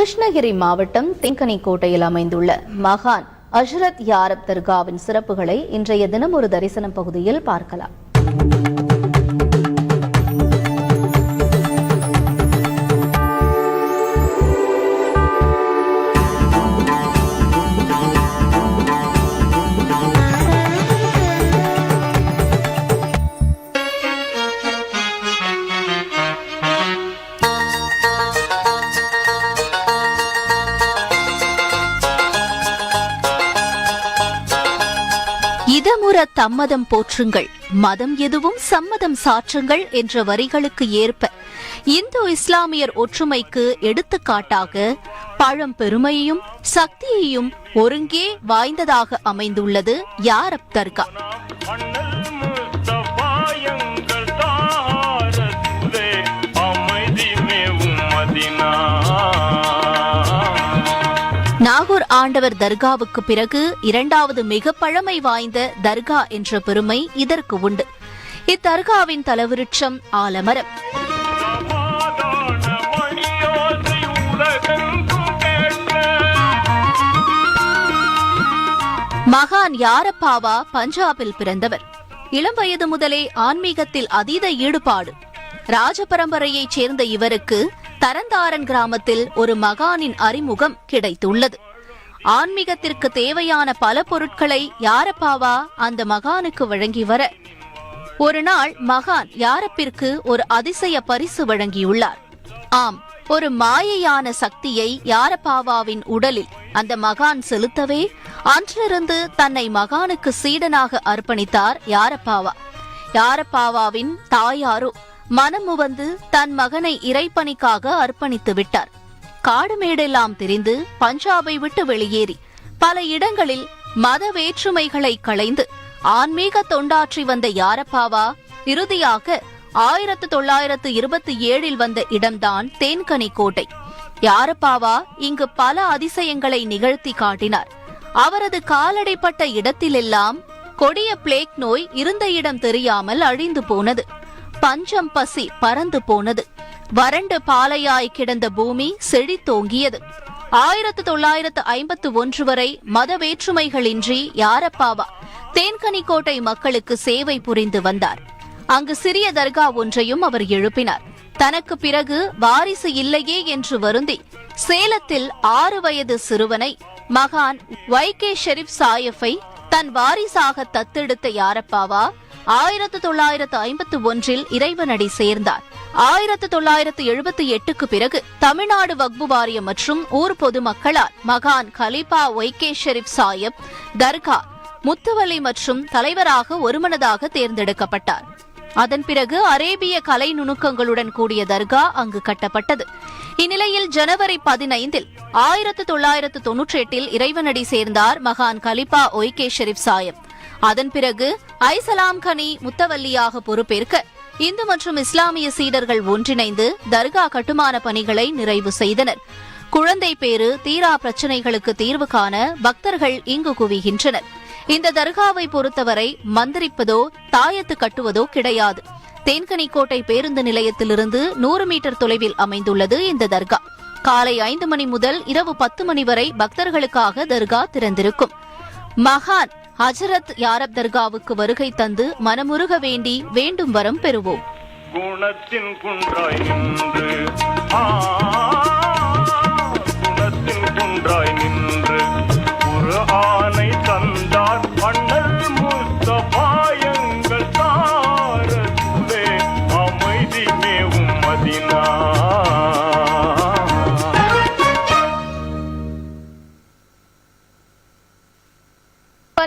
கிருஷ்ணகிரி மாவட்டம் தேன்கனிக்கோட்டையில் அமைந்துள்ள மகான் ஹஜ்ரத் யாரப் தர்காவின் சிறப்புகளை இன்றைய தினம் ஒரு தரிசனம் பகுதியில் பார்க்கலாம். இதமுற தம்மதம் போற்றுங்கள், மதம் எதுவும் சம்மதம் சாற்றுங்கள் என்ற வரிகளுக்கு ஏற்ப இந்து இஸ்லாமியர் ஒற்றுமைக்கு எடுத்துக்காட்டாக பழம் பெருமையையும் சக்தியையும் ஒருங்கே வாய்ந்ததாக அமைந்துள்ளது யாரப் தர்கா. நாகூர் ஆண்டவர் தர்காவுக்கு பிறகு இரண்டாவது மிக பழமை வாய்ந்த தர்கா என்ற பெருமை இதற்கு உண்டு. இத்தர்காவின் தலவிருட்சம் ஆலமரம். மகான் யாரப்பாவா பஞ்சாபில் பிறந்தவர். இளம் வயது முதலே ஆன்மீகத்தில் அதீத ஈடுபாடு. ராஜ பரம்பரையைச் சேர்ந்த இவருக்கு தரந்தாரன் கிராமத்தில் ஒரு மகானின் அறிமுகம் கிடைத்துள்ளது. ஆன்மீகத்திற்கு தேவையான பல பொருட்களை யாரப்பாவா அந்த மகானுக்கு வழங்கி வர ஒரு நாள் மகான் யாரப்பிற்கு ஒரு அதிசய பரிசு வழங்கியுள்ளார். ஆம், ஒரு மாயையான சக்தியை யாரப்பாவாவின் உடலில் அந்த மகான் செலுத்தவே அன்றிலிருந்து தன்னை மகானுக்கு சீடனாக அர்ப்பணித்தார் யாரப்பாவா. யாரப்பாவாவின் தாயாரோ மனமுவந்து தன் மகனை இறைப்பணிக்காக அர்ப்பணித்து விட்டார். காடுமேடெல்லாம் திரிந்து பஞ்சாபை விட்டு வெளியேறி பல இடங்களில் மத வேற்றுமைகளை களைந்து ஆன்மீக தொண்டாற்றி வந்த யாரப்பாவா இறுதியாக 1927 வந்த இடம்தான் தேன்கனிக்கோட்டை. யாரப்பாவா இங்கு பல அதிசயங்களை நிகழ்த்தி காட்டினார். அவரது காலடைப்பட்ட இடத்திலெல்லாம் கொடிய பிளேக் நோய் இருந்த இடம் தெரியாமல் அழிந்து போனது. பஞ்சம் பசி பறந்து போனது. வறண்டு பாலையாய் கிடந்த பூமி செழித்தோங்கியது. 1951 வரை மத வேற்றுமைகளின்றி யாரப்பாவா தேன்கனிக்கோட்டை மக்களுக்கு சேவை புரிந்து வந்தார். அங்கு சிறிய தர்கா ஒன்றையும் அவர் எழுப்பினார். தனக்கு பிறகு வாரிசு இல்லையே என்று வருந்தி சேலத்தில் 6 வயது சிறுவனை மகான் வைகே ஷெரீப் சாயஃபை தன் வாரிசாக தத்தெடுத்த யாரப்பாவா 1951 இறைவனடி சேர்ந்தார். 1978க்கு பிறகு தமிழ்நாடு வக்பு வாரியம் மற்றும் ஊர் பொதுமக்களால் மகான் கலிபா வைகே ஷெரீப் சாயப் தர்கா முத்துவலி மற்றும் தலைவராக ஒருமனதாக தேர்ந்தெடுக்கப்பட்டார். அதன் பிறகு அரேபிய கலை நுணுக்கங்களுடன் கூடிய தர்கா அங்கு கட்டப்பட்டது. இந்நிலையில் ஜனவரி 15 1998 இறைவனடி சேர்ந்தார் மகான் கலிபா வைகே ஷெரீப் சாயப். அதன் பிறகு ஐசலாம் கனி முத்தவல்லியாக பொறுப்பேற்க இந்து மற்றும் இஸ்லாமிய சீடர்கள் ஒன்றிணைந்து தர்கா கட்டுமான பணிகளை நிறைவு செய்தனர். குழந்தை பேறு தீரா பிரச்சினைகளுக்கு தீர்வு காண பக்தர்கள் இங்கு குவிகின்றனர். இந்த தர்காவை பொறுத்தவரை மந்திரிப்பதோ தாயத்து கட்டுவதோ கிடையாது. தேன்கனிக்கோட்டை பேருந்து நிலையத்திலிருந்து 100 மீட்டர் தொலைவில் அமைந்துள்ளது இந்த தர்கா. காலை 5 மணி முதல் இரவு 10 மணி வரை பக்தர்களுக்காக தர்கா திறந்திருக்கும். மகான் ஹஜ்ரத் யாரப் தர்காவுக்கு வருகை தந்து மனமுருக வேண்டி வேண்டும் வரம் பெறுவோம். குணத்தின் குன்றாய் நின்று